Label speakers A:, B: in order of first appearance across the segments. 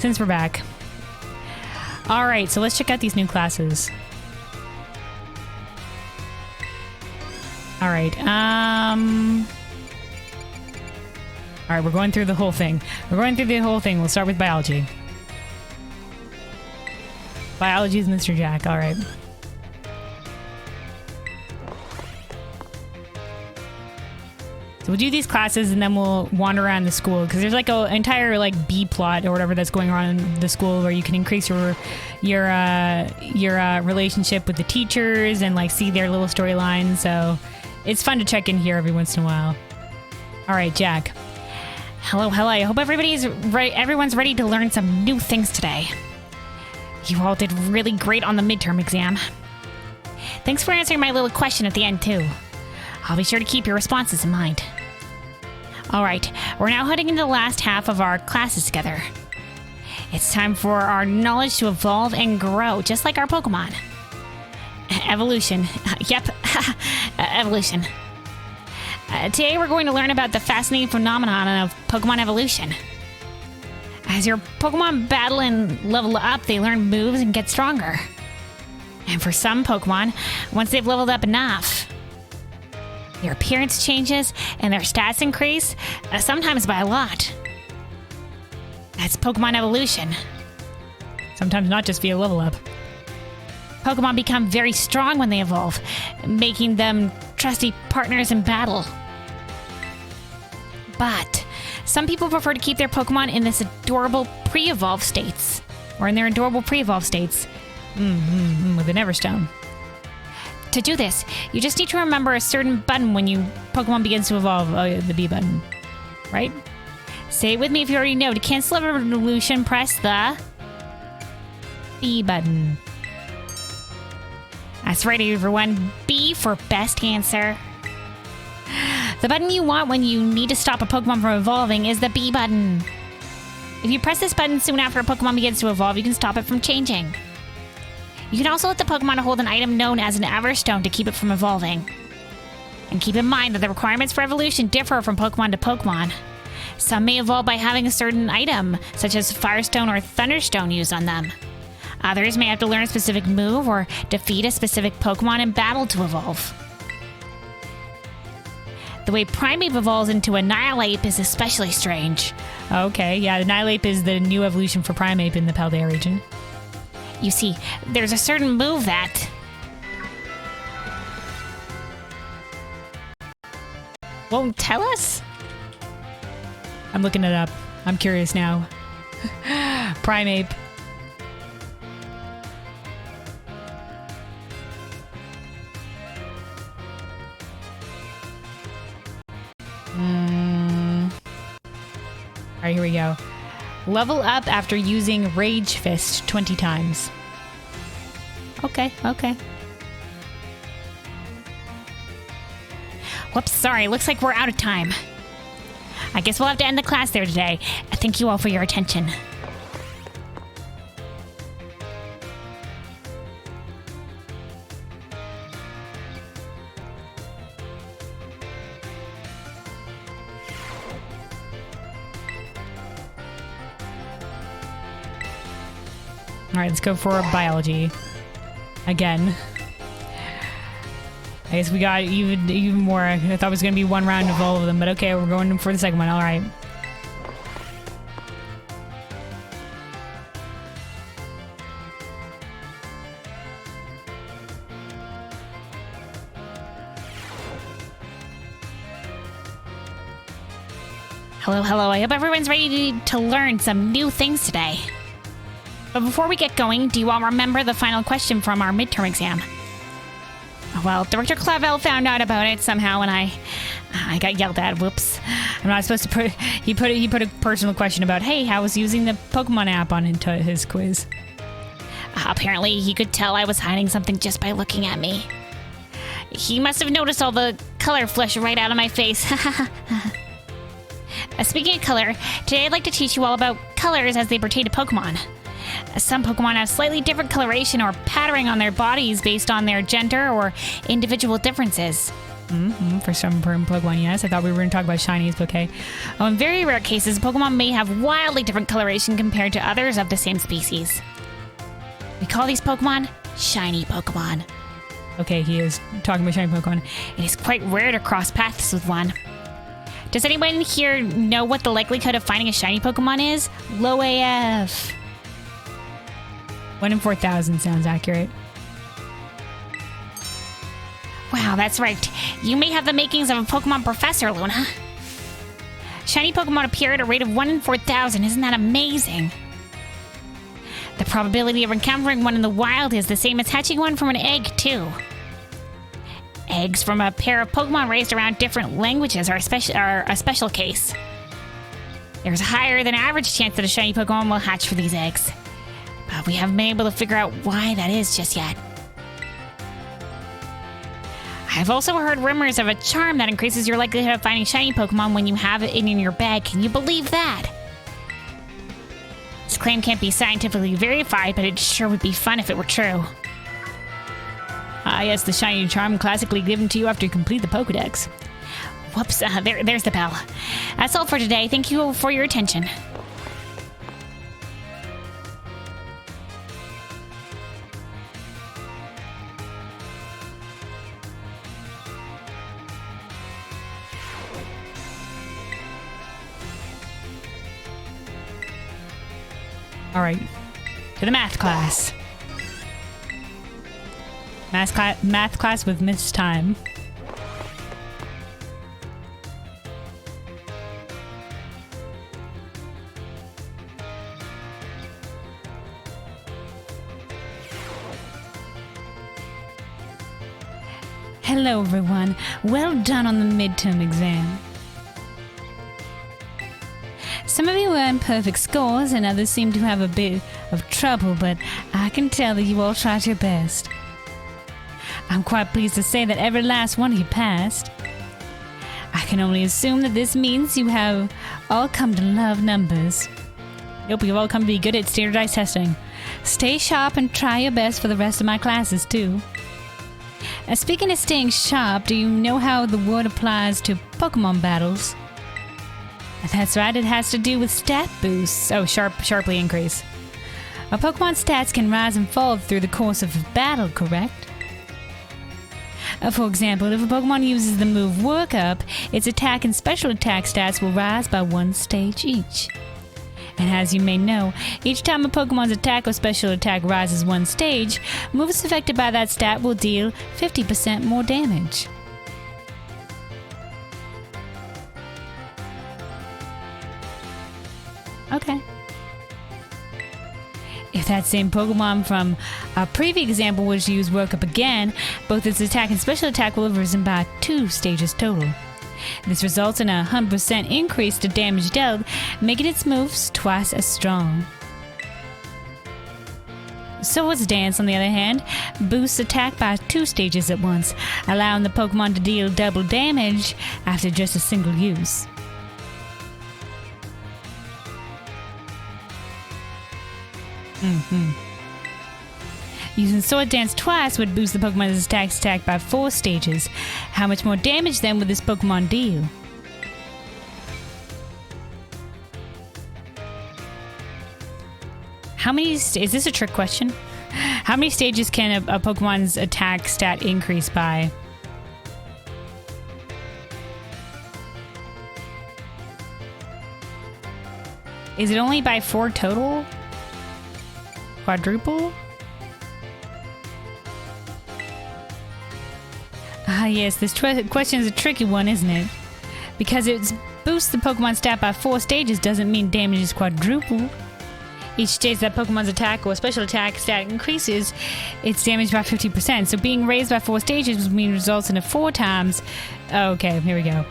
A: since we're back. Alright, so let's check out these new classes. Alright, Alright, we're going through the whole thing. We'll start with biology. Biology is Mr. Jack, alright. So we'll do these classes and then we'll wander around the school because there's like an entire like B plot or whatever that's going on in the school where you can increase your relationship with the teachers and like see their little storylines. So it's fun to check in here every once in a while. All right, Jack. Hello. I hope everyone's ready to learn some new things today. You all did really great on the midterm exam. Thanks for answering my little question at the end too. I'll be sure to keep your responses in mind. Alright, we're now heading into the last half of our classes together. It's time for our knowledge to evolve and grow, just like our Pokemon. Evolution. Yep, evolution. Today we're going to learn about the fascinating phenomenon of Pokemon evolution. As your Pokemon battle and level up, they learn moves and get stronger. And for some Pokemon, once they've leveled up enough, their appearance changes and their stats increase, sometimes by a lot. That's Pokemon evolution. Sometimes not just via level up. Pokemon become very strong when they evolve, making them trusty partners in battle. But some people prefer to keep their Pokemon in this adorable pre-evolve states. Or in their adorable pre-evolve states. With an Everstone. To do this, you just need to remember a certain button when your Pokemon begins to evolve. Oh, yeah, the B button. Right? Say it with me if you already know. To cancel evolution, press the B button. That's right, everyone. B for best answer. The button you want when you need to stop a Pokemon from evolving is the B button. If you press this button soon after a Pokemon begins to evolve, you can stop it from changing. You can also let the Pokemon hold an item known as an Everstone to keep it from evolving. And keep in mind that the requirements for evolution differ from Pokemon to Pokemon. Some may evolve by having a certain item, such as Firestone or Thunderstone used on them. Others may have to learn a specific move or defeat a specific Pokemon in battle to evolve. The way Primeape evolves into Lunalight is especially strange. Okay, yeah, Lunalight is the new evolution for Primeape in the Paldea region. You see, there's a certain move that won't tell us? I'm looking it up. I'm curious now. Primeape. Alright, here we go. Level up after using Rage Fist 20 times. Okay. Whoops, sorry. Looks like we're out of time. I guess we'll have to end the class there today. Thank you all for your attention. Alright, let's go for biology. Again. I guess we got even more. I thought it was going to be one round of all of them, but okay, we're going for the second one. Alright. Hello. I hope everyone's ready to learn some new things today. But before we get going, do you all remember the final question from our midterm exam? Well, Director Clavel found out about it somehow and I got yelled at. Whoops. I'm not supposed to put... He put a personal question about, hey, how was using the Pokemon app on into his quiz? Apparently, he could tell I was hiding something just by looking at me. He must have noticed all the color flush right out of my face. Speaking of color, today I'd like to teach you all about colors as they pertain to Pokemon. Some Pokemon have slightly different coloration or patterning on their bodies based on their gender or individual differences. For some Pokemon, yes. I thought we were going to talk about shinies, but okay. Oh, in very rare cases, Pokemon may have wildly different coloration compared to others of the same species. We call these Pokemon shiny Pokemon. Okay, he is talking about shiny Pokemon. It is quite rare to cross paths with one. Does anyone here know what the likelihood of finding a shiny Pokemon is? Low AF. 1 in 4,000 sounds accurate. Wow, that's right. You may have the makings of a Pokemon professor, Luna. Shiny Pokemon appear at a rate of 1 in 4,000. Isn't that amazing? The probability of encountering one in the wild is the same as hatching one from an egg, too. Eggs from a pair of Pokemon raised around different languages are a special case. There's a higher than average chance that a shiny Pokemon will hatch for these eggs. But we haven't been able to figure out why that is just yet. I've also heard rumors of a charm that increases your likelihood of finding shiny Pokemon when you have it in your bag. Can you believe that? This claim can't be scientifically verified, but it sure would be fun if it were true. Ah, yes, the shiny charm classically given to you after you complete the Pokedex. Whoops, there's the bell. That's all for today. Thank you for your attention. All right, to the math class. Math class with Miss Time. Hello, everyone. Well done on the midterm exam. Some of you earned perfect scores and others seem to have a bit of trouble, but I can tell that you all tried your best. I'm quite pleased to say that every last one of you passed. I can only assume that this means you have all come to love numbers. Nope, you've all come to be good at standardized testing. Stay sharp and try your best for the rest of my classes, too. Now, speaking of staying sharp, do you know how the word applies to Pokemon battles? That's right, it has to do with stat boosts. Oh, sharply increase. A Pokemon's stats can rise and fall through the course of a battle, correct? For example, if a Pokemon uses the move Work Up, its attack and special attack stats will rise by 1 stage each. And as you may know, each time a Pokemon's attack or special attack rises 1 stage, moves affected by that stat will deal 50% more damage. Okay. If that same Pokemon from our previous example was to use Work Up again, both its attack and special attack will have risen by 2 stages total. This results in a 100% increase to damage dealt, making its moves twice as strong. Swords Dance, on the other hand, boosts attack by 2 stages at once, allowing the Pokemon to deal double damage after just a single use. Using Sword Dance twice would boost the Pokemon's attack by 4 stages. How much more damage then would this Pokemon deal? Is this a trick question? How many stages can a Pokemon's attack stat increase by? Is it only by 4 total? Quadruple? Ah, yes, this question is a tricky one, isn't it? Because it boosts the Pokemon stat by 4 stages doesn't mean damage is quadrupled. Each stage that Pokemon's attack or special attack stat increases, its damage by 50%. So being raised by 4 stages results in a 4 times... Oh, okay, here we go.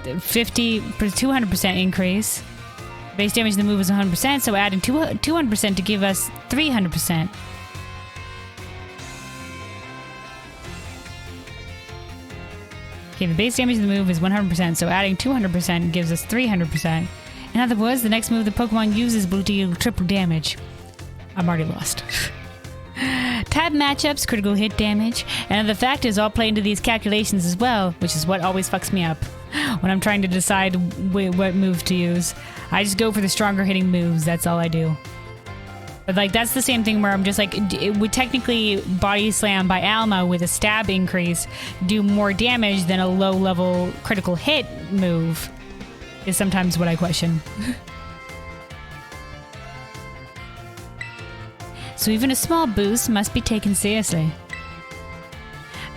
A: 200% increase. Base damage in the move is 100%, so adding 200% to give us 300%. Okay, the base damage of the move is 100%, so adding 200% gives us 300%. In other words, the next move the Pokemon uses will deal triple damage. I'm already lost. Type matchups, critical hit damage, and other factors all play into these calculations as well, which is what always fucks me up when I'm trying to decide what move to use. I just go for the stronger hitting moves, that's all I do. But like, that's the same thing where I'm just like, it would technically Body Slam by Alma with a stab increase do more damage than a low level critical hit move, is sometimes what I question. So even a small boost must be taken seriously.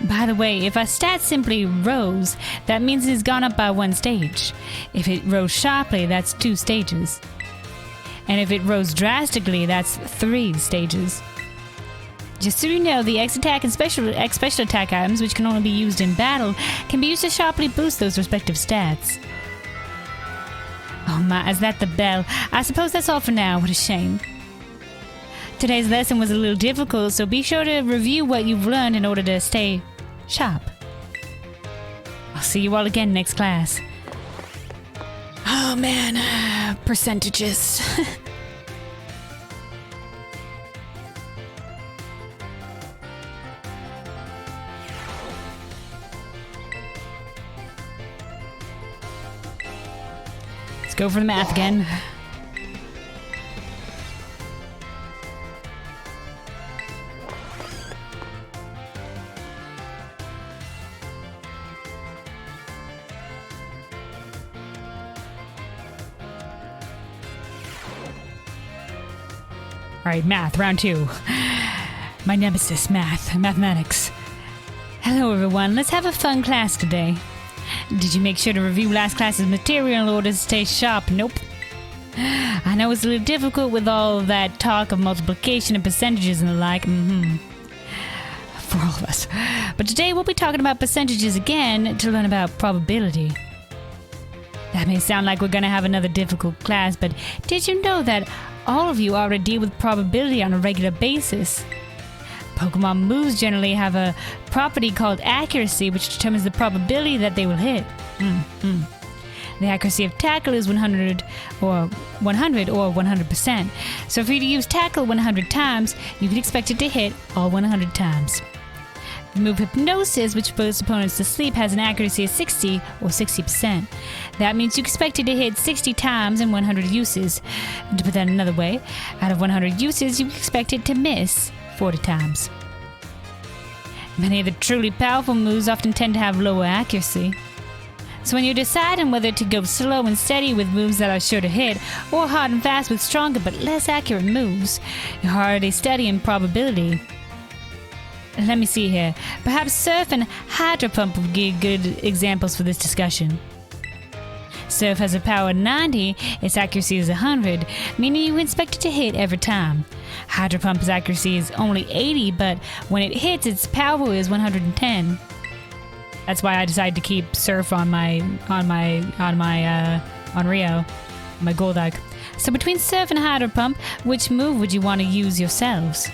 A: By the way, if a stat simply rose, that means it's gone up by 1 stage. If it rose sharply, that's 2 stages. And if it rose drastically, that's 3 stages. Just so you know, the X attack and special attack items, which can only be used in battle, can be used to sharply boost those respective stats. Oh my, is that the bell? I suppose that's all for now. What a shame. Today's lesson was a little difficult, so be sure to review what you've learned in order to stay sharp. I'll see you all again next class. Oh man, percentages. Let's go for the math again. Alright, math, round 2. My nemesis, mathematics. Hello everyone, let's have a fun class today. Did you make sure to review last class's material in order to stay sharp? Nope. I know it's a little difficult with all that talk of multiplication and percentages and the like. For all of us. But today we'll be talking about percentages again to learn about probability. That may sound like we're going to have another difficult class, but did you know that all of you already deal with probability on a regular basis? Pokemon moves generally have a property called accuracy, which determines the probability that they will hit. The accuracy of tackle is 100 or 100%. So if you use tackle 100 times, you can expect it to hit all 100 times. The move Hypnosis, which puts opponents to sleep, has an accuracy of 60 or 60%. That means you expect it to hit 60 times in 100 uses. And to put that another way, out of 100 uses, you expect it to miss 40 times. Many of the truly powerful moves often tend to have lower accuracy. So when you're deciding whether to go slow and steady with moves that are sure to hit, or hard and fast with stronger but less accurate moves, you're already studying probability. Let me see here. Perhaps Surf and Hydro Pump would be good examples for this discussion. Surf has a power of 90, its accuracy is 100, meaning you expect it to hit every time. Hydro Pump's accuracy is only 80, but when it hits, its power is 110. That's why I decided to keep Surf on Rio, my Golduck. So between Surf and Hydro Pump, which move would you want to use yourselves?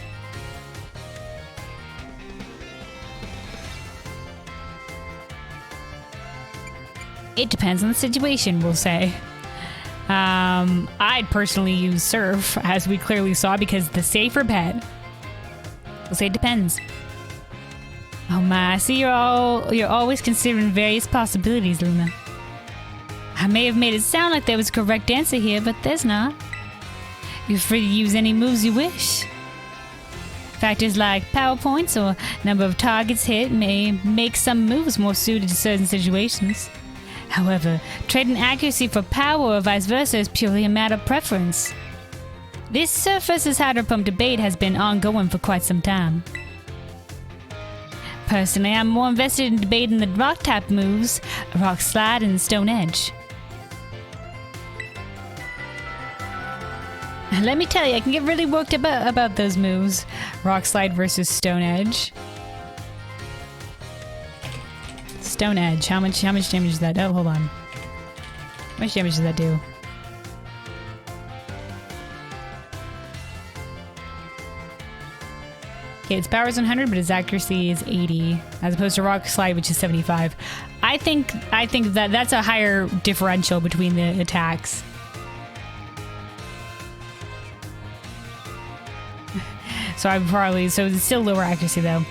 A: It depends on the situation, we'll say. I'd personally use Surf, as we clearly saw, because the safer bet. We'll say it depends. Oh my, I see you're always considering various possibilities, Luna. I may have made it sound like there was a correct answer here, but there's not. You're free to use any moves you wish. Factors like power points or number of targets hit may make some moves more suited to certain situations. However, trading accuracy for power or vice versa is purely a matter of preference. This Surf vs. Hydro Pump debate has been ongoing for quite some time. Personally, I'm more invested in debating the rock type moves, Rock Slide and Stone Edge. Let me tell you, I can get really worked about those moves, Rock Slide versus Stone Edge. Stone Edge. How much damage does that do? Oh, hold on. How much damage does that do? Okay, its power is 100, but its accuracy is 80, as opposed to Rock Slide, which is 75. I think that that's a higher differential between the attacks. So it's still lower accuracy though.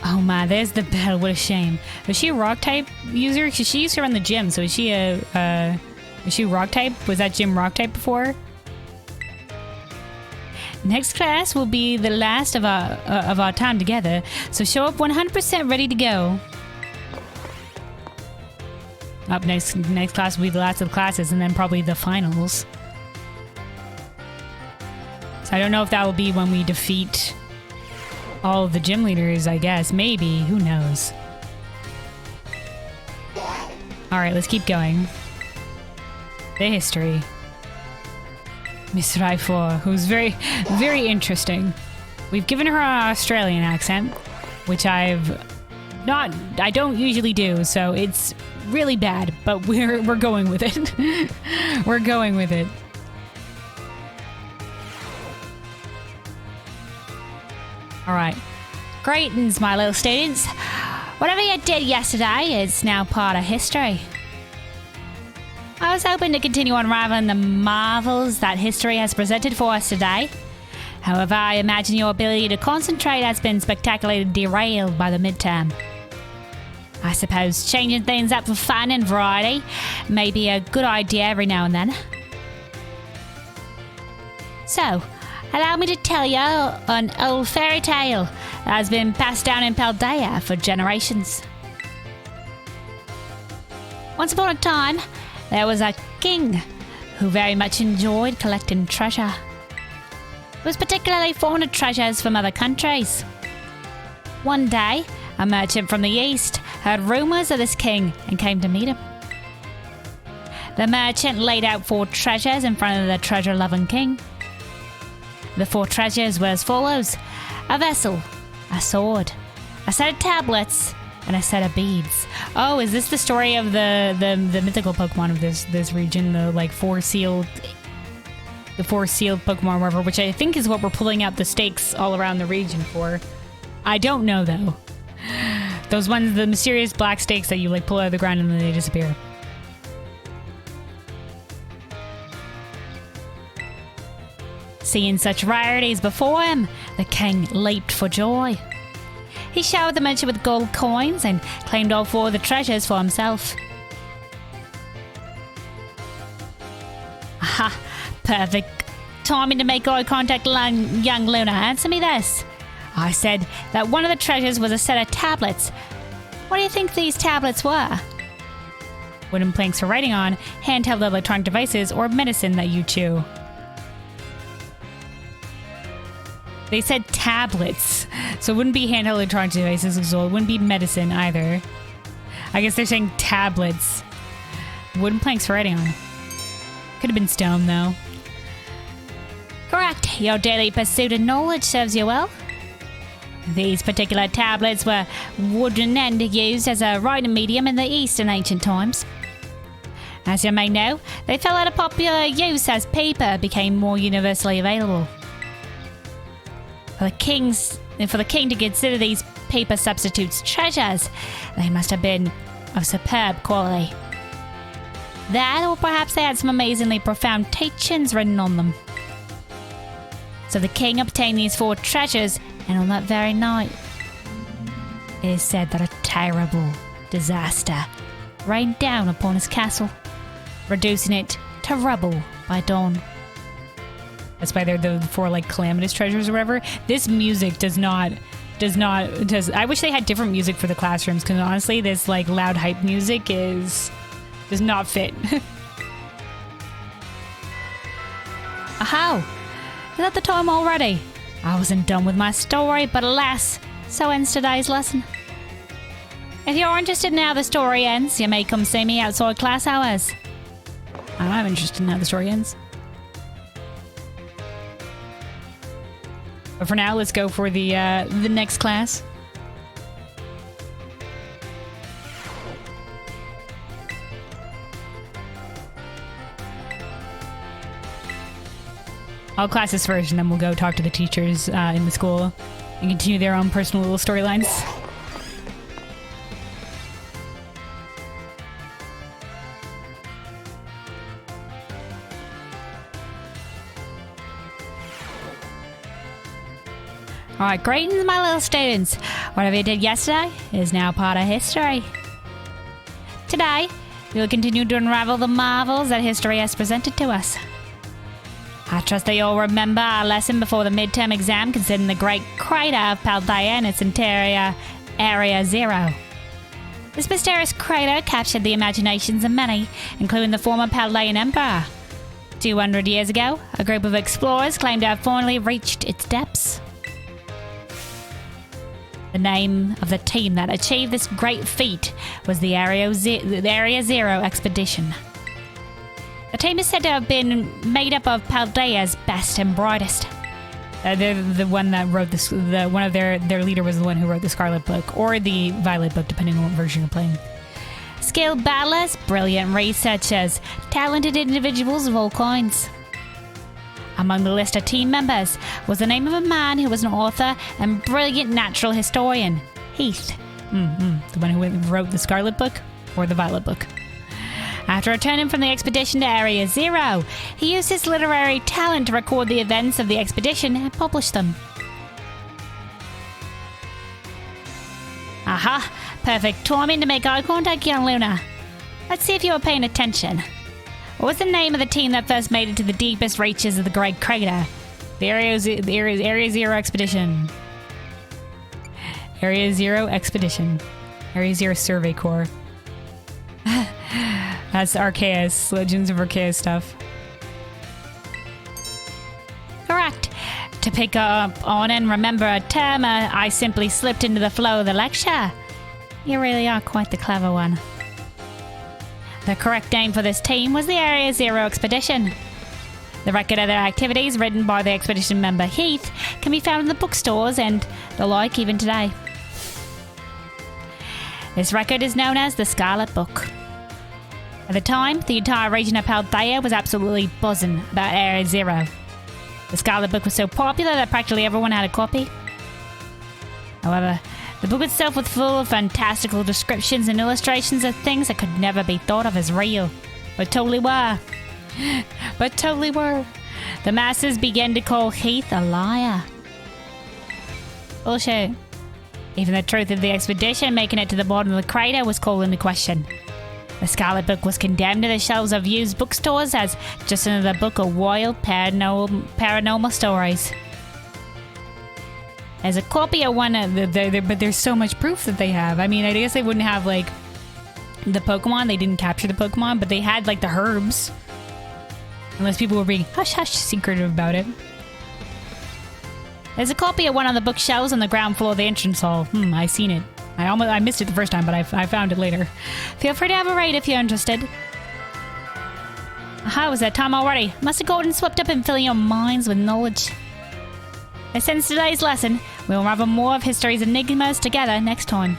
A: Oh my, there's the bell. What a shame. Was she a rock type user? Because she used to run the gym. So is she is she rock type? Was that gym rock type before? Next class will be the last of our time together. So show up 100% ready to go. Up next class will be the last of the classes, and then probably the finals. So I don't know if that will be when we defeat all of the gym leaders, I guess. Maybe. Who knows? Alright, let's keep going. The history. Miss Raifor, who's very, very interesting. We've given her an Australian accent, which I don't usually do, so it's really bad, but we're going with it. We're going with it. Alright. Greetings, my little students. Whatever you did yesterday is now part of history. I was hoping to continue unraveling the marvels that history has presented for us today. However, I imagine your ability to concentrate has been spectacularly derailed by the midterm. I suppose changing things up for fun and variety may be a good idea every now and then. So, allow me to tell you an old fairy tale that has been passed down in Paldea for generations. Once upon a time, there was a king who very much enjoyed collecting treasure. He was particularly fond of treasures from other countries. One day, a merchant from the east heard rumors of this king and came to meet him. The merchant laid out 4 treasures in front of the treasure-loving king. The 4 treasures were as follows: a vessel, a sword, a set of tablets, and a set of beads. Oh, is this the story of the mythical Pokemon of this region? The like 4 sealed Pokemon River, which I think is what we're pulling out the stakes all around the region for. I don't know though. Those ones, the mysterious black stakes that you like pull out of the ground and then they disappear. Seeing such rarities before him, the king leaped for joy. He showered the merchant with gold coins and claimed all 4 of the treasures for himself. Aha! Perfect timing to make eye contact, young Luna. Answer me this. I said that one of the treasures was a set of tablets. What do you think these tablets were? Wooden planks for writing on, handheld electronic devices, or medicine that you chew. They said tablets, so it wouldn't be handheld electronic devices, so it wouldn't be medicine either. I guess they're saying tablets. Wooden planks for writing on. Could have been stone, though. Correct. Your daily pursuit of knowledge serves you well. These particular tablets were wooden and used as a writing medium in the East in ancient times. As you may know, they fell out of popular use as paper became more universally available. For the king to consider these paper substitutes treasures, they must have been of superb quality. That, or perhaps they had some amazingly profound teachings written on them. So the king obtained these 4 treasures, and on that very night, it is said that a terrible disaster rained down upon his castle, reducing it to rubble by dawn. That's why they're the 4 like calamitous treasures or whatever. This music does not. I wish they had different music for the classrooms, because honestly, this like loud hype music does not fit. Aha! Is that the time already? I wasn't done with my story, but alas, so ends today's lesson. If you're interested in how the story ends, you may come see me outside class hours. I'm interested in how the story ends. But for now, let's go for the next class. All classes first, and then we'll go talk to the teachers in the school and continue their own personal little storylines. Alright, greetings, my little students. Whatever you did yesterday is now part of history. Today, we will continue to unravel the marvels that history has presented to us. I trust that you'll remember our lesson before the midterm exam concerning the great crater of Paldea and its interior, Area Zero. This mysterious crater captured the imaginations of many, including the former Paldean Emperor. 200 years ago, a group of explorers claimed to have finally reached its depths. The name of the team that achieved this great feat was the Area Zero Expedition. The team is said to have been made up of Paldea's best and brightest. They're the one that wrote this. One of their leader was the one who wrote the Scarlet Book or the Violet Book, depending on what version you're playing. Skilled battlers, brilliant researchers, talented individuals of all kinds. Among the list of team members was the name of a man who was an author and brilliant natural historian, Heath. The one who wrote the Scarlet Book or the Violet Book. After returning from the expedition to Area Zero, he used his literary talent to record the events of the expedition and publish them. Aha! Perfect timing to make eye contact, young Luna. Let's see if you were paying attention. What was the name of the team that first made it to the deepest reaches of the Great Crater? The Area Zero Expedition. Area Zero Expedition. Area Zero Survey Corps. That's Arceus. Legends of Arceus stuff. Correct. To pick up on and remember a term, I simply slipped into the flow of the lecture. You really are quite the clever one. The correct name for this team was the Area Zero Expedition. The record of their activities, written by the expedition member Heath, can be found in the bookstores and the like even today. This record is known as the Scarlet Book. At the time, the entire region of Paldea was absolutely buzzing about Area Zero. The Scarlet Book was so popular that practically everyone had a copy. However, the book itself was full of fantastical descriptions and illustrations of things that could never be thought of as real, but totally were. The masses began to call Heath a liar. Bullshit. Even the truth of the expedition making it to the bottom of the crater was called into question. The Scarlet Book was condemned to the shelves of used bookstores as just another book of wild paranormal stories. As a copy of one, but there's so much proof that they have. I mean, I guess they wouldn't have, like, the Pokemon. They didn't capture the Pokemon, but they had, like, the herbs. Unless people were being hush-hush secretive about it. There's a copy of one on the bookshelves on the ground floor of the entrance hall. I seen it. I missed it the first time, but I found it later. Feel free to have a read if you're interested. Aha, was that time already? Must have gone and swept up and filling your minds with knowledge. And since today's lesson, we'll unravel more of history's enigmas together next time.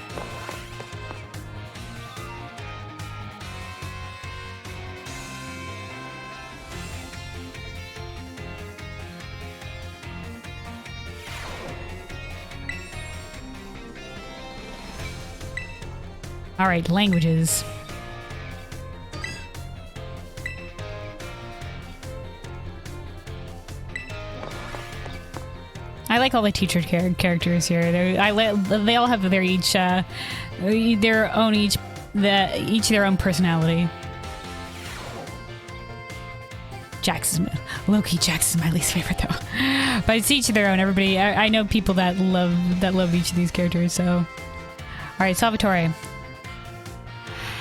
A: Alright, languages. I like all the teacher characters here. They all have their each their own personality. Loki Jax is my least favorite though, but it's each of their own. Everybody, I know people that love each of these characters. So, all right, Salvatore.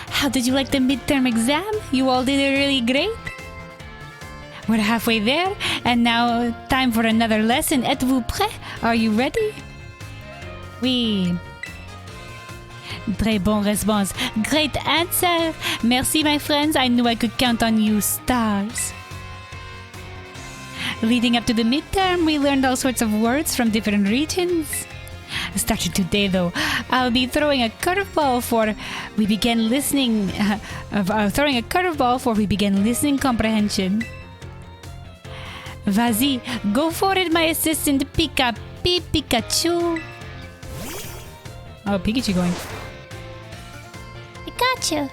A: How did you like the midterm exam? You all did it really great. We're halfway there, and now time for another lesson. Êtes-vous prêt? Are you ready? Oui. Très bon response. Great answer. Merci, my friends. I knew I could count on you, stars. Leading up to the midterm, we learned all sorts of words from different regions. Starting today, though, I'll be throwing a curveball for we begin listening. We begin listening comprehension. Vas-y, go for it, my assistant Pikachu. Oh, Pikachu going. Pikachu.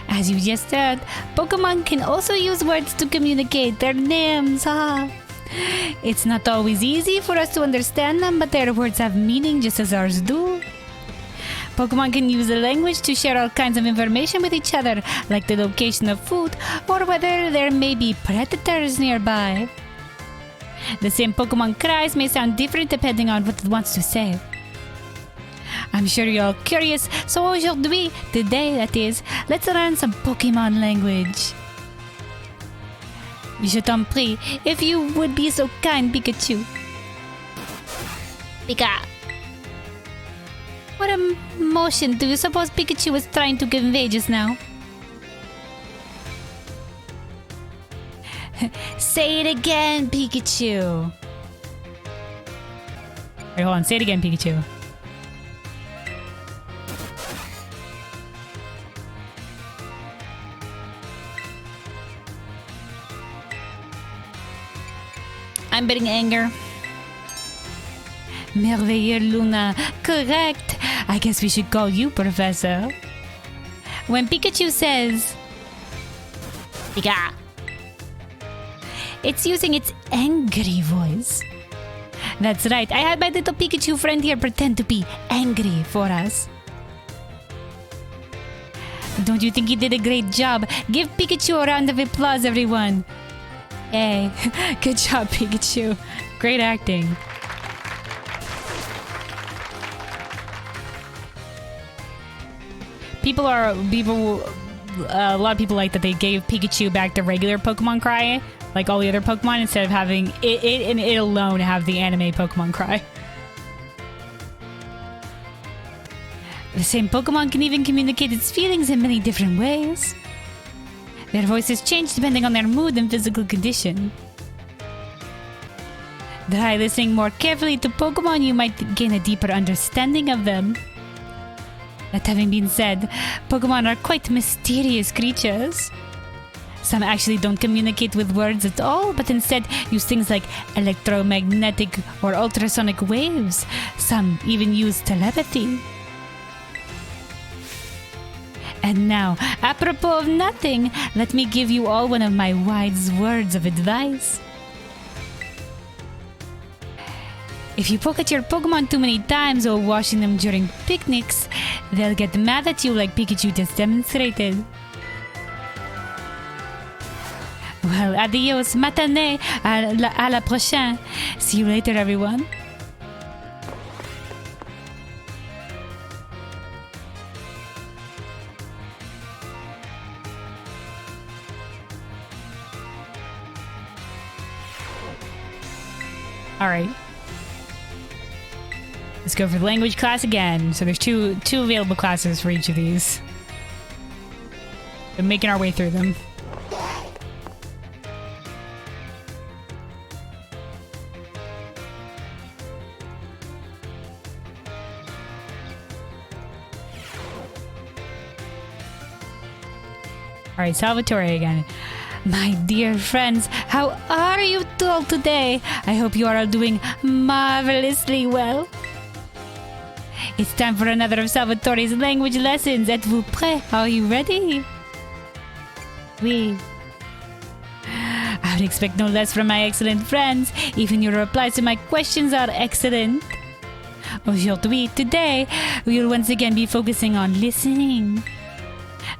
A: As you just said, Pokemon can also use words to communicate their names. It's not always easy for us to understand them, but their words have meaning just as ours do. Pokemon can use a language to share all kinds of information with each other, like the location of food or whether there may be predators nearby. The same Pokemon cries may sound different depending on what it wants to say. I'm sure you're all curious, so aujourd'hui, today that is, let's learn some Pokemon language. Je t'en prie, if you would be so kind, Pikachu. Pika. What emotion do you suppose Pikachu was trying to convey just now? Say it again, Pikachu. Wait, hold on. Say it again, Pikachu. I'm betting anger. Merveilleux, Luna. Correct. I guess we should call you Professor. When Pikachu says Pika, it's using its angry voice. That's right. I had my little Pikachu friend here pretend to be angry for us. Don't you think he did a great job? Give Pikachu a round of applause, everyone. Hey, good job, Pikachu. Great acting. A lot of people like that they gave Pikachu back the regular Pokemon cry, like all the other Pokemon, instead of having it and it alone have the anime Pokemon cry. The same Pokemon can even communicate its feelings in many different ways. Their voices change depending on their mood and physical condition. By listening more carefully to Pokemon, you might gain a deeper understanding of them. That having been said, Pokemon are quite mysterious creatures. Some actually don't communicate with words at all, but instead use things like electromagnetic or ultrasonic waves. Some even use telepathy. And now, apropos of nothing, let me give you all one of my wise words of advice. If you poke at your Pokemon too many times or washing them during picnics, they'll get mad at you like Pikachu just demonstrated. Well, adios, matane, à la prochaine. See you later, everyone. All right. Let's go for the language class again. So there's two available classes for each of these. We're making our way through them. All right, Salvatore again. My dear friends, how are you all today? I hope you are all doing marvelously well. It's time for another of Salvatore's language lessons. Êtes-vous prêts? Are you ready? Oui. I would expect no less from my excellent friends. Even your replies to my questions are excellent. Aujourd'hui, today, we will once again be focusing on listening.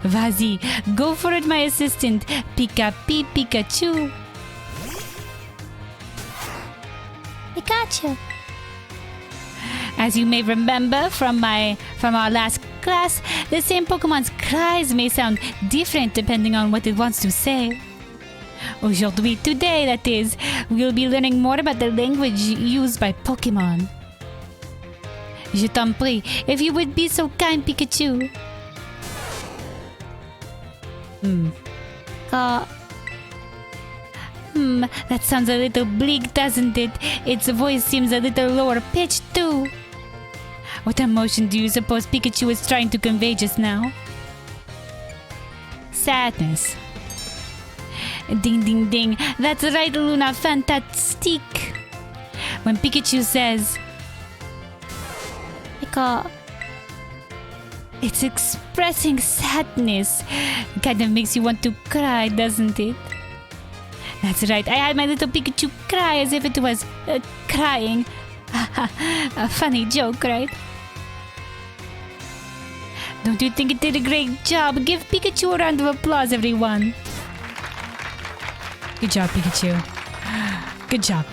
A: Vas-y, go for it, my assistant. Pika-pee, Pikachu. Pikachu. As you may remember from our last class, the same Pokemon's cries may sound different depending on what it wants to say. Aujourd'hui, today that is, we will be learning more about the language used by Pokemon. Je t'en prie, if you would be so kind, Pikachu. That sounds a little bleak, doesn't it? Its voice seems a little lower pitched too. What emotion do you suppose Pikachu is trying to convey just now? Sadness. Ding ding ding. That's right, Luna. Fantastique. When Pikachu says Pika, it's expressing sadness. Kind of makes you want to cry, doesn't it? That's right, I had my little Pikachu cry as if it was crying. A funny joke, right? Don't you think it did a great job? Give Pikachu a round of applause, everyone. Good job, Pikachu. Good job.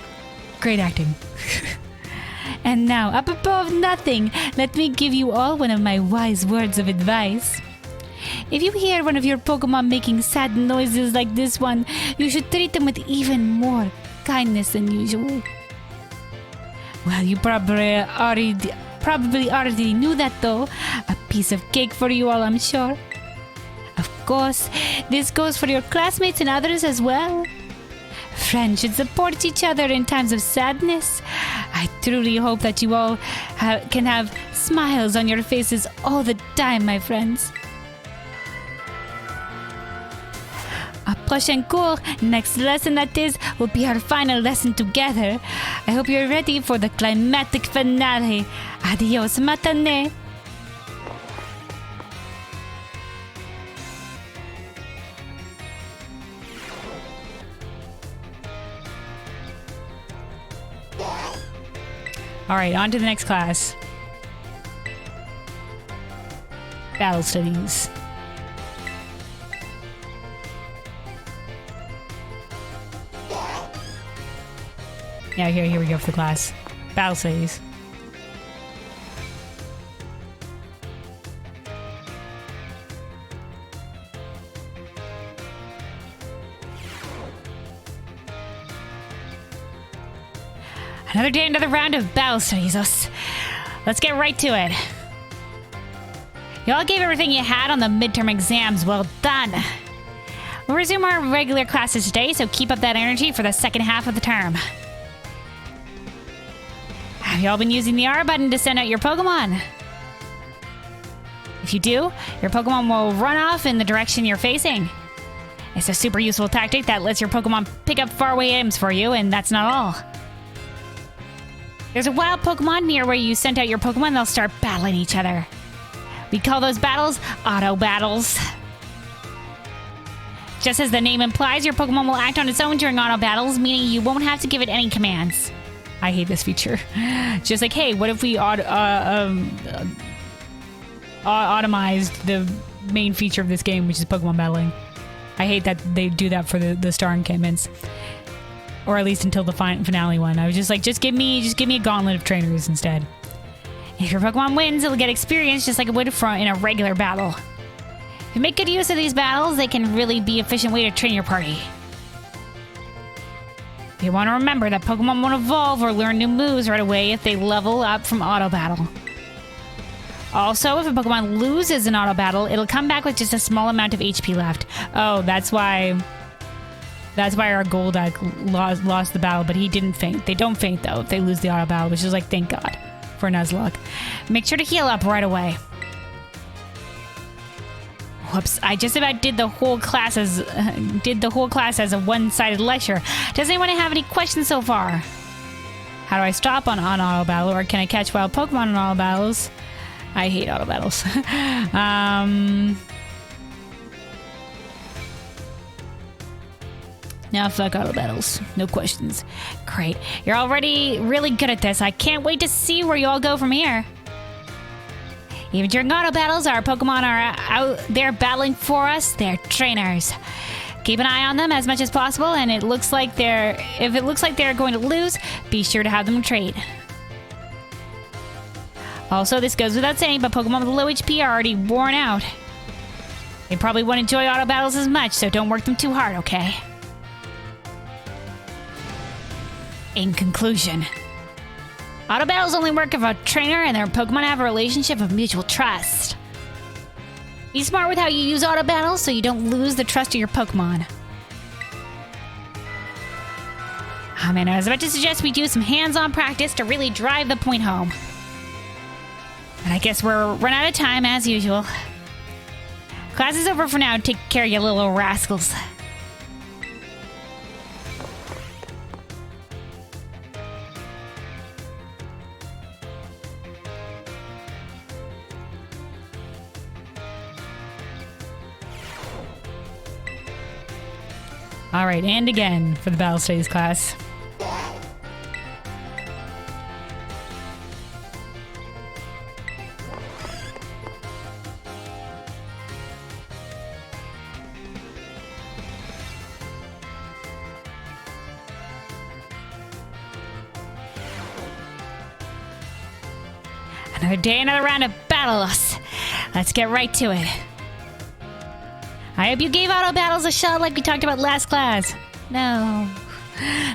A: Great acting. And now, apropos of nothing, let me give you all one of my wise words of advice. If you hear one of your Pokemon making sad noises like this one, you should treat them with even more kindness than usual. Well, you probably already knew that though. A piece of cake for you all, I'm sure. Of course, this goes for your classmates and others as well. Friends should support each other in times of sadness. I truly hope that you all can have smiles on your faces all the time, my friends. Push and cool, next lesson that is, will be our final lesson together. I hope you're ready for the climactic finale. Adios, matane. Alright, on to the next class. Battle studies. Yeah, here we go for the class. Battle studies. Another day, another round of battle studies. Let's get right to it. Y'all gave everything you had on the midterm exams. Well done. We'll resume our regular classes today, so keep up that energy for the second half of the term. Have you all been using the R button to send out your Pokemon? If you do, your Pokemon will run off in the direction you're facing. It's a super useful tactic that lets your Pokemon pick up faraway items for you, and that's not all. There's a wild Pokemon near where you sent out your Pokemon, they'll start battling each other. We call those battles auto battles. Just as the name implies, your Pokemon will act on its own during auto battles, meaning you won't have to give it any commands. I hate this feature. Just like, hey, what if we automized the main feature of this game, which is Pokemon battling? I hate that they do that for the star encampments, or at least until the finale one. I was just like, just give me a gauntlet of trainers instead. If your Pokemon wins, it'll get experience just like it would in a regular battle. If you make good use of these battles, they can really be an efficient way to train your party. You want to remember that Pokemon won't evolve or learn new moves right away if they level up from auto battle. Also, if a Pokemon loses an auto battle, it'll come back with just a small amount of HP left. Oh, that's why our Golduck lost the battle, but he didn't faint. They don't faint though if they lose the auto battle, which is like, thank God for Nuzlocke. Make sure to heal up right away. Whoops, I just about did the whole class as a one-sided lecture. Does anyone have any questions so far? How do I stop on auto battle, or can I catch wild Pokemon in auto battles? I hate auto battles. Now fuck auto battles. No questions. Great. You're already really good at this. I can't wait to see where you all go from here. Even during auto battles, our Pokemon are out there battling for us. They're trainers. Keep an eye on them as much as possible, and if it looks like they're going to lose, be sure to have them trade. Also, this goes without saying, but Pokemon with low HP are already worn out. They probably won't enjoy auto battles as much, so don't work them too hard, okay? In conclusion, auto battles only work if a trainer and their Pokemon have a relationship of mutual trust. Be smart with how you use auto battles so you don't lose the trust of your Pokemon. Oh man, I was about to suggest we do some hands-on practice to really drive the point home. But I guess we're run out of time as usual. Class is over for now. Take care, you little rascals. Alright, and again for the Battle Studies class. Another day, another round of battles. Let's get right to it. I hope you gave auto battles a shot like we talked about last class. No.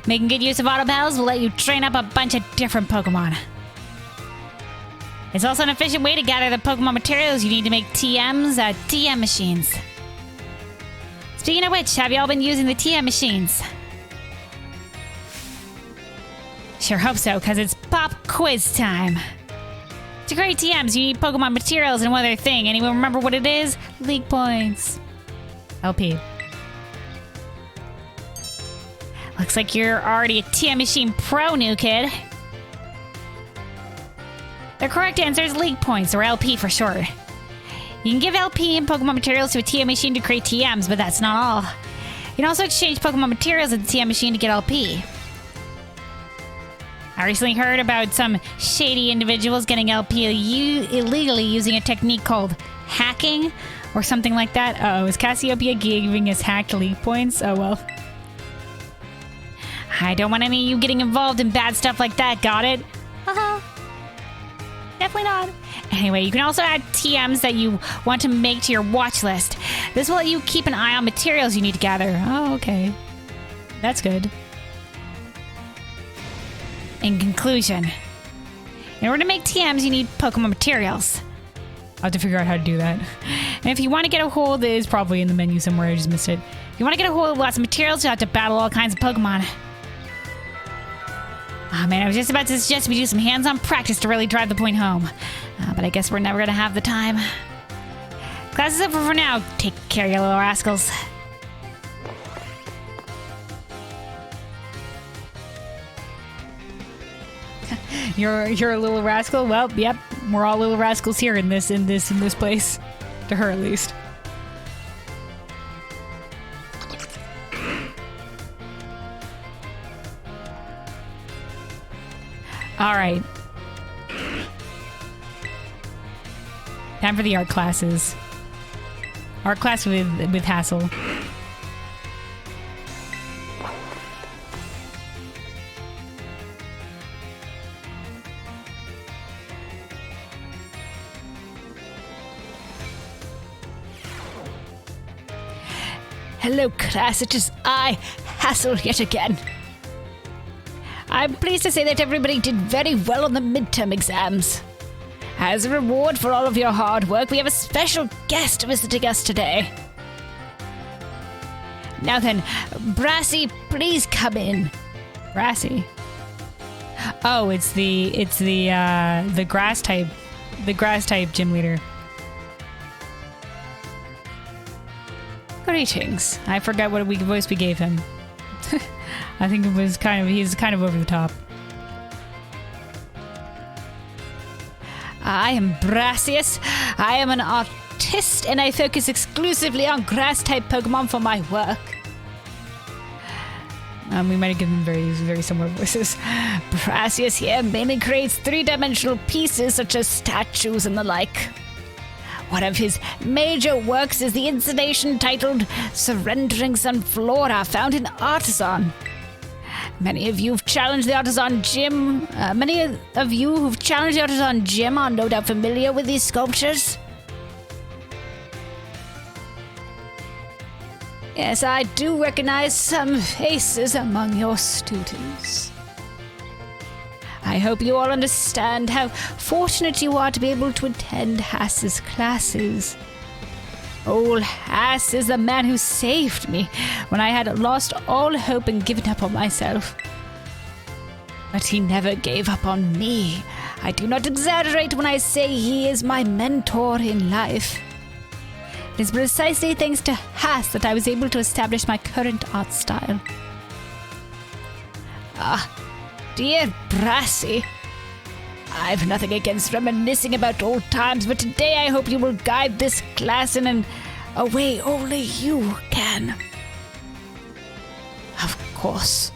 A: Making good use of auto battles will let you train up a bunch of different Pokemon. It's also an efficient way to gather the Pokemon materials you need to make TMs at TM machines. Speaking of which, have you all been using the TM machines? Sure hope so, because it's pop quiz time. To create TMs, you need Pokemon materials and one other thing. Anyone remember what it is? League points. LP. Looks like you're already a TM Machine Pro, new kid. The correct answer is League Points, or LP for short. You can give LP and Pokemon materials to a TM Machine to create TMs, but that's not all. You can also exchange Pokemon materials at the TM Machine to get LP. I recently heard about some shady individuals getting LP illegally using a technique called hacking or something like that. Uh-oh, is Cassiopeia giving us hacked league points? Oh well. I don't want any of you getting involved in bad stuff like that, got it? Definitely not. Anyway, you can also add TMs that you want to make to your watch list. This will let you keep an eye on materials you need to gather. Oh, okay. That's good. In conclusion, in order to make TMs, you need Pokemon materials. I'll have to figure out how to do that. And if you want to get a hold, it is probably in the menu somewhere, I just missed it. If you want to get a hold of lots of materials, you'll have to battle all kinds of Pokemon. Oh man, I was just about to suggest we do some hands-on practice to really drive the point home. But I guess we're never going to have the time. Class is over for now. Take care, you little rascals. You're a little rascal? Well, yep, we're all little rascals here in this place. To her, at least. Alright. Time for the art classes. Art class with Hassel. Hello, class. It is I, Hassel, yet again. I'm pleased to say that everybody did very well on the midterm exams. As a reward for all of your hard work, we have a special guest visiting us today. Now then, Brassy, please come in. Brassy? Oh, it's the grass type gym leader. Greetings. I forgot what voice we gave him. I think it was he's kind of over the top. I am Brassius. I am an artist and I focus exclusively on grass-type Pokemon for my work. We might have given very, very similar voices. Brassius here mainly creates three-dimensional pieces such as statues and the like. One of his major works is the installation titled Surrendering Sunflora, found in Artisan. Many of you who've challenged the Artisan Gym are no doubt familiar with these sculptures. Yes, I do recognize some faces among your students. I hope you all understand how fortunate you are to be able to attend Hass's classes. Old Hass is the man who saved me when I had lost all hope and given up on myself. But he never gave up on me. I do not exaggerate when I say he is my mentor in life. It is precisely thanks to Hass that I was able to establish my current art style. Dear Brassy, I've nothing against reminiscing about old times, but today I hope you will guide this class in a way only you can. course.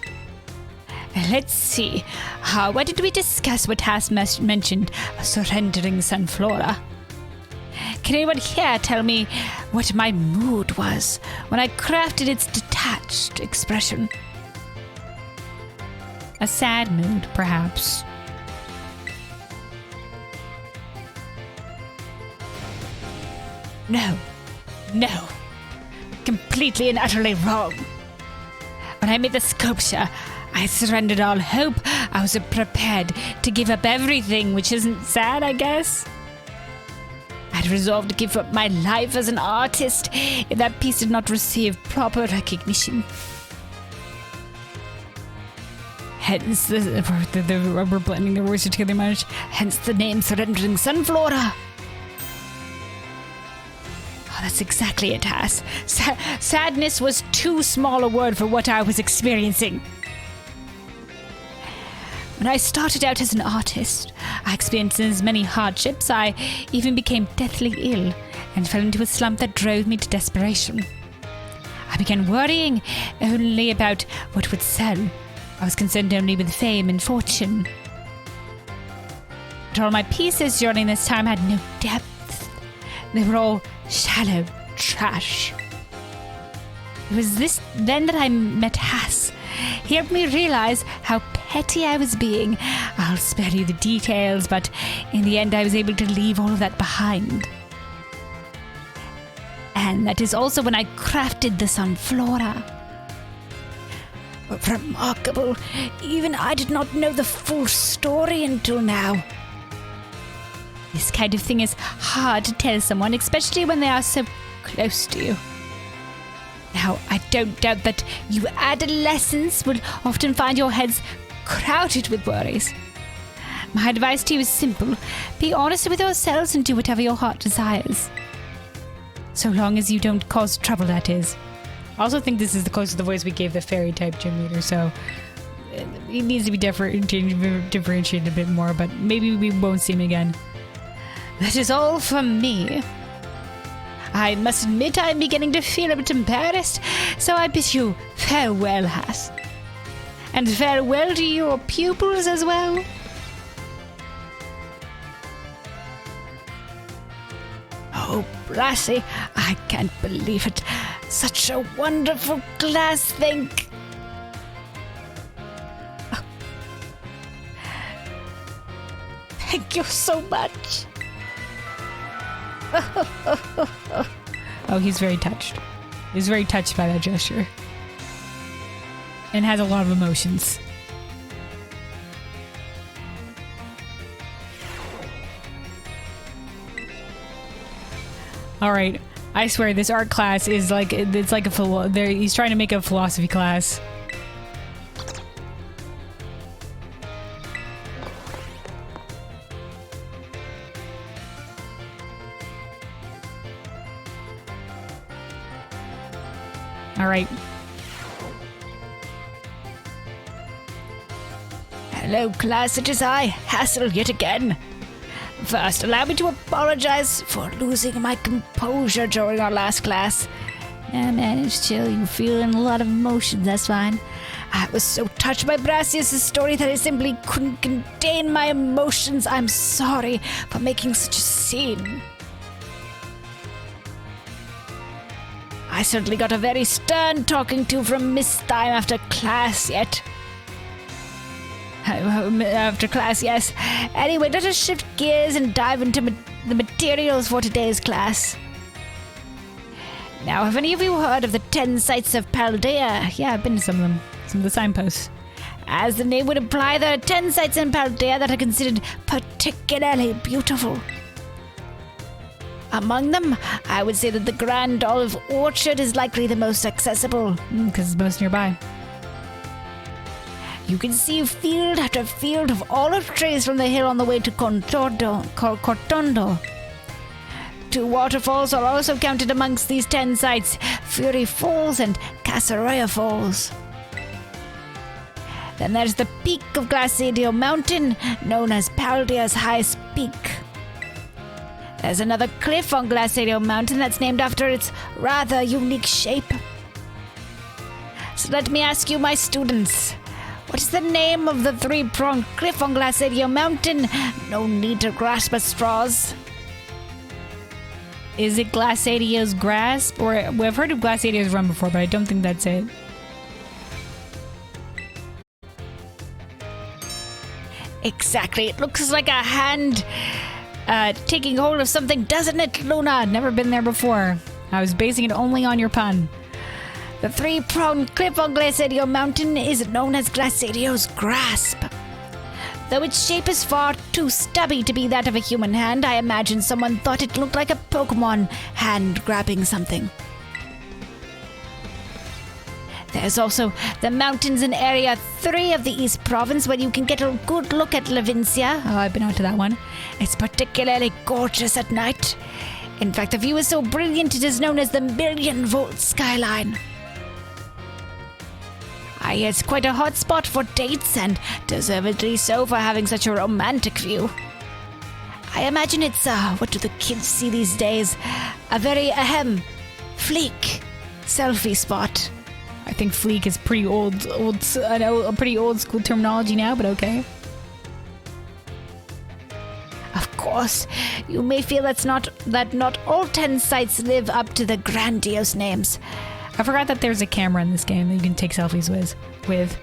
A: Let's see. Why did we discuss what Hass mentioned? Surrendering Sunflora. Can anyone here tell me what my mood was when I crafted its detached expression? A sad mood, perhaps. No. Completely and utterly wrong. When I made the sculpture, I surrendered all hope. I was prepared to give up everything, which isn't sad, I guess. I'd resolved to give up my life as an artist if that piece did not receive proper recognition. Hence, we're blending the words together much. Hence the name Surrendering Sunflora. Oh, that's exactly it, Hass. Sadness was too small a word for what I was experiencing. When I started out as an artist, I experienced as many hardships. I even became deathly ill and fell into a slump that drove me to desperation. I began worrying only about what would sell. I was concerned only with fame and fortune. But all my pieces during this time had no depth. They were all shallow trash. It was this then that I met Hass. He helped me realize how petty I was being. I'll spare you the details, but in the end I was able to leave all of that behind. And that is also when I crafted the Sunflora. Remarkable. Even I did not know the full story until now. This kind of thing is hard to tell someone, especially when they are so close to you. Now, I don't doubt that you adolescents will often find your heads crowded with worries. My advice to you is simple. Be honest with yourselves and do whatever your heart desires. So long as you don't cause trouble, that is. I also think this is the closest the voice we gave the fairy-type gym leader, so it needs to be differentiated a bit more, but maybe we won't see him again. That is all from me. I must admit I'm beginning to feel a bit embarrassed, so I bid you farewell, Hass. And farewell to your pupils as well. Oh, Brassy, I can't believe it. Such a wonderful class, think. Oh. Thank you so much. Oh, he's very touched. He's very touched by that gesture. And has a lot of emotions. Alright, I swear this art class is like, it's like he's trying to make a philosophy class. Alright. Hello, class, it is I, Hassel, yet again. First, allow me to apologize for losing my composure during our last class. Yeah, man, it's chill. You're feeling a lot of emotions, that's fine. I was so touched by Brassius' story that I simply couldn't contain my emotions. I'm sorry for making such a scene. I certainly got a very stern talking to from Miss Time after class, yet. After class, yes. Anyway, let us shift gears and dive into the materials for today's class. Now, have any of you heard of the 10 sites of Paldea? Yeah, I've been to some of them. Some of the signposts. As the name would imply, there are 10 sites in Paldea that are considered particularly beautiful. Among them, I would say that the Grand Olive Orchard is likely the most accessible. Because it's most nearby. You can see field after field of olive trees from the hill on the way to Cortondo. 2 waterfalls are also counted amongst these 10 sites, Fury Falls and Casaroya Falls. Then there's the peak of Glacidio Mountain, known as Paldea's highest peak. There's another cliff on Glacidio Mountain that's named after its rather unique shape.
B: class, let me ask you, my students. What is the name of the three-pronged cliff on Glaciadio Mountain? No need to grasp at straws.
A: Is it Glaciadio's Grasp? Or I've heard of Glaciadio's Run before, but I don't think that's it.
B: Exactly. It looks like a hand taking hold of something, doesn't it, Luna?
A: Never been there before. I was basing it only on your pun.
B: The three-pronged cliff on Glaciadio Mountain is known as Glaciadio's Grasp. Though its shape is far too stubby to be that of a human hand, I imagine someone thought it looked like a Pokemon hand grabbing something. There's also the mountains in Area 3 of the East Province where you can get a good look at Levincia.
A: Oh, I've been out to that one.
B: It's particularly gorgeous at night. In fact, the view is so brilliant it is known as the Million-Volt Skyline. It's quite a hot spot for dates, and deservedly so for having such a romantic view. I imagine it's, what do the kids see these days? A very, fleek selfie spot.
A: I think fleek is pretty I know, a pretty old school terminology now, but okay.
B: Of course, you may feel that not all 10 sites live up to the grandiose names.
A: I forgot that there's a camera in this game that you can take selfies with.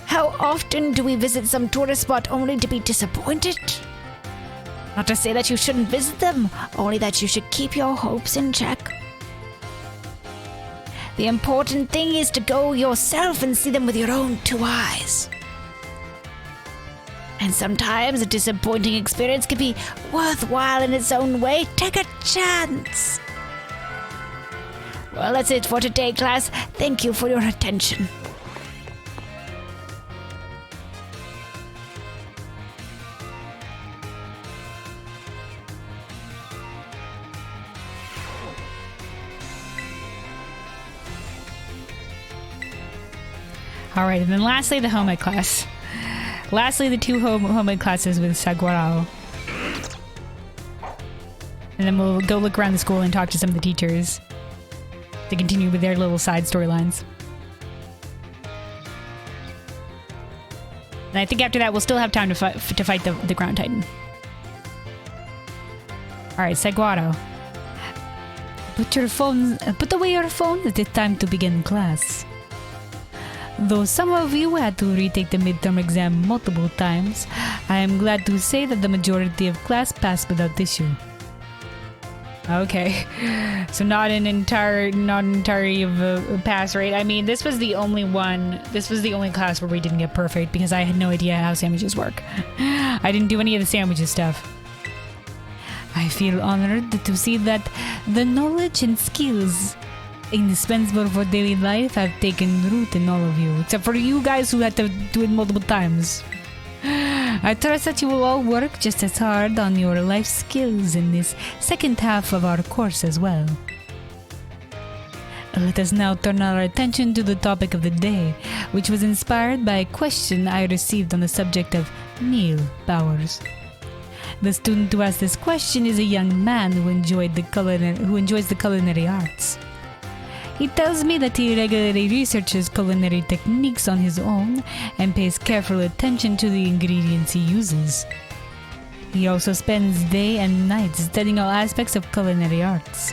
B: How often do we visit some tourist spot only to be disappointed? Not to say that you shouldn't visit them, only that you should keep your hopes in check. The important thing is to go yourself and see them with your own two eyes. And sometimes a disappointing experience can be worthwhile in its own way. Take a chance. Well, that's it for today, class. Thank you for your attention.
A: Alright, and then lastly, the home ed class. Lastly, the two home ed classes with Saguaro. And then we'll go look around the school and talk to some of the teachers to continue with their little side storylines. And I think after that, we'll still have time to fight the Ground Titan. Alright, Saguaro. Put away your phone. It is time to begin class. Though some of you had to retake the midterm exam multiple times, I am glad to say that the majority of class passed without issue. Okay, so not entirely of a pass rate. I mean, this was the only class where we didn't get perfect because I had no idea how sandwiches work. I didn't do any of the sandwiches stuff. I feel honored to see that the knowledge and skills indispensable for daily life have taken root in all of you, except for you guys who had to do it multiple times. I trust that you will all work just as hard on your life skills in this second half of our course as well. Let us now turn our attention to the topic of the day, which was inspired by a question I received on the subject of meal powers. The student who asked this question is a young man who enjoys the culinary arts. He tells me that he regularly researches culinary techniques on his own and pays careful attention to the ingredients he uses. He also spends day and night studying all aspects of culinary arts.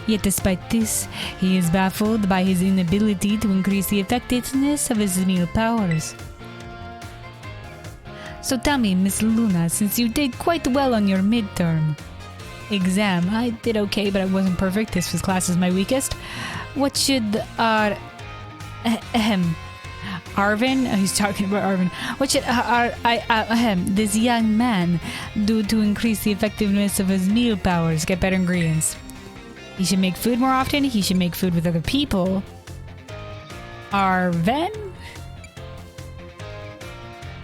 A: Yet despite this, he is baffled by his inability to increase the effectiveness of his meal powers. So tell me, Miss Luna, since you did quite well on your midterm exam, I did okay, but I wasn't perfect. This class is my weakest. What should Arvin? He's talking about Arvin. What should this young man do to increase the effectiveness of his meal powers? Get better ingredients. He should make food more often. He should make food with other people. Arvin?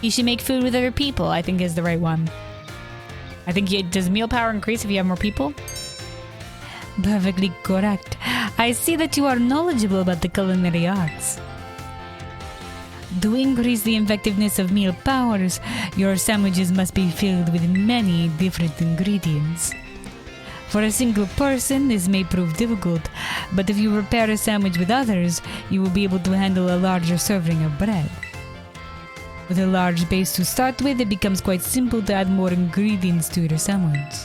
A: He should make food with other people, I think is the right one. I think does meal power increase if you have more people? Perfectly correct. I see that you are knowledgeable about the culinary arts. To increase the effectiveness of meal powers, your sandwiches must be filled with many different ingredients. For a single person, this may prove difficult, but if you prepare a sandwich with others, you will be able to handle a larger serving of bread. With a large base to start with, it becomes quite simple to add more ingredients to your sandwich,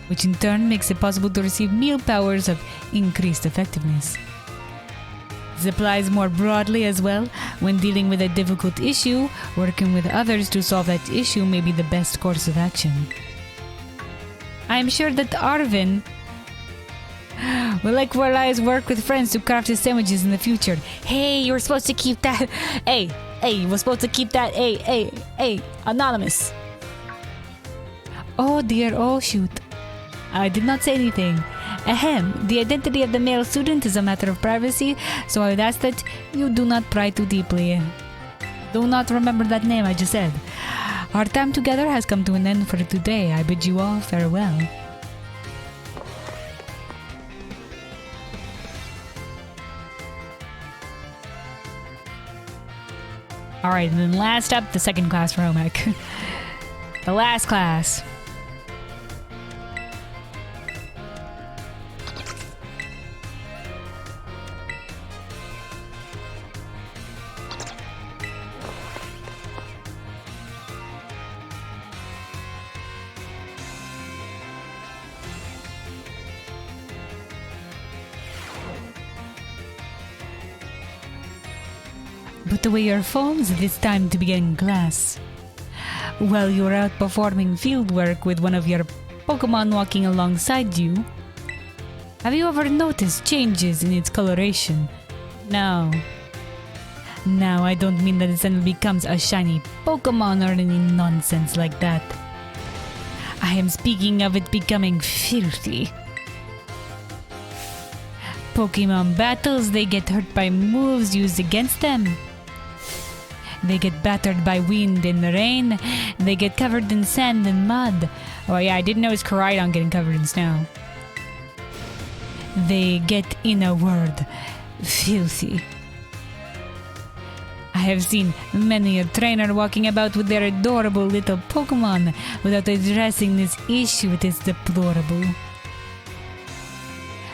A: which in turn makes it possible to receive meal powers of increased effectiveness. This applies more broadly as well. When dealing with a difficult issue, working with others to solve that issue may be the best course of action. I am sure that Arvin will likewise work with friends to craft his sandwiches in the future. Hey, you were supposed to keep that. Hey, you were supposed to keep that. Hey, anonymous. Oh dear, oh shoot. I did not say anything. Ahem, the identity of the male student is a matter of privacy, so I would ask that you do not pry too deeply. Do not remember that name I just said. Our time together has come to an end for today. I bid you all farewell. Alright, and then last up, the second class for home ec. The last class. Put away your phones, it is time to begin class. While you're out performing field work with one of your Pokemon walking alongside you, have you ever noticed changes in its coloration? No. Now, I don't mean that it suddenly becomes a shiny Pokemon or any nonsense like that. I am speaking of it becoming filthy. Pokemon battles, they get hurt by moves used against them. They get battered by wind and rain. They get covered in sand and mud. Oh yeah, I didn't notice Koraidon getting covered in snow. They get, in a word, filthy. I have seen many a trainer walking about with their adorable little Pokemon without addressing this issue. It is deplorable.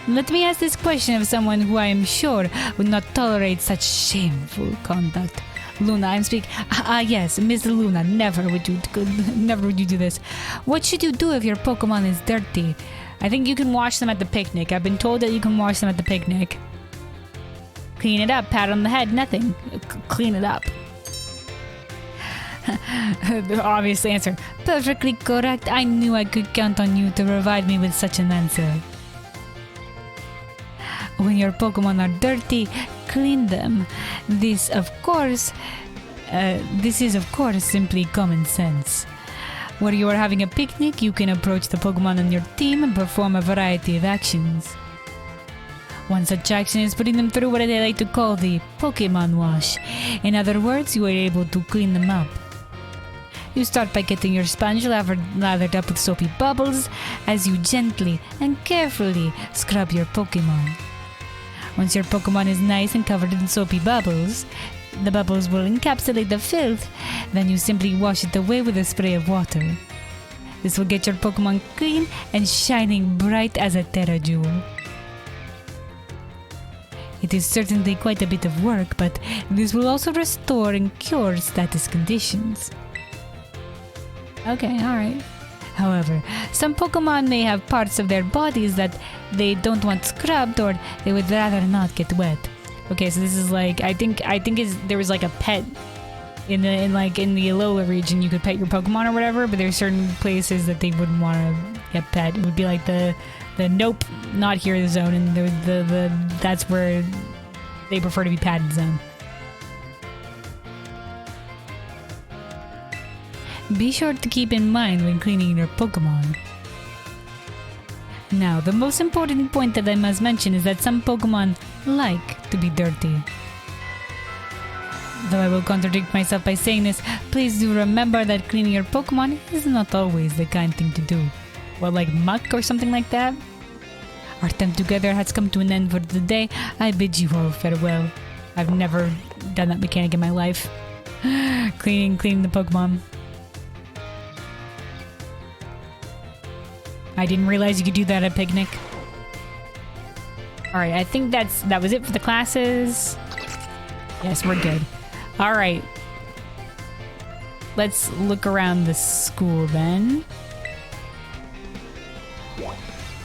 A: Let me ask this question of someone who I am sure would not tolerate such shameful conduct. Luna, I'm speaking. Yes, Miss Luna. Never would you do this. What should you do if your Pokemon is dirty? I think you can wash them at the picnic. I've been told that you can wash them at the picnic. Clean it up. Pat on the head. Nothing. Clean it up. The obvious answer. Perfectly correct. I knew I could count on you to provide me with such an answer. When your Pokemon are dirty, clean them. This is of course simply common sense. Where you are having a picnic, you can approach the Pokemon on your team and perform a variety of actions. One such action is putting them through what they like to call the Pokemon wash. In other words, you are able to clean them up. You start by getting your sponge lathered up with soapy bubbles as you gently and carefully scrub your Pokemon. Once your Pokemon is nice and covered in soapy bubbles, the bubbles will encapsulate the filth, then you simply wash it away with a spray of water. This will get your Pokemon clean and shining bright as a Terra Jewel. It is certainly quite a bit of work, but this will also restore and cure status conditions. Okay, alright. However, some Pokemon may have parts of their bodies that they don't want scrubbed or they would rather not get wet. Okay, so this is like I think there was like a pet in the Alola region. You could pet your Pokemon or whatever, but there's certain places that they wouldn't want to get pet. It would be like the nope, not here zone, and the that's where they prefer to be patted zone. Be sure to keep in mind when cleaning your Pokemon. Now, the most important point that I must mention is that some Pokemon like to be dirty. Though I will contradict myself by saying this, please do remember that cleaning your Pokemon is not always the kind thing to do. Well, like muck or something like that? Our time together has come to an end for the day. I bid you all farewell. I've never done that mechanic in my life. Cleaning the Pokemon. I didn't realize you could do that at a picnic. All right, I think that was it for the classes. Yes, we're good. All right. Let's look around the school then.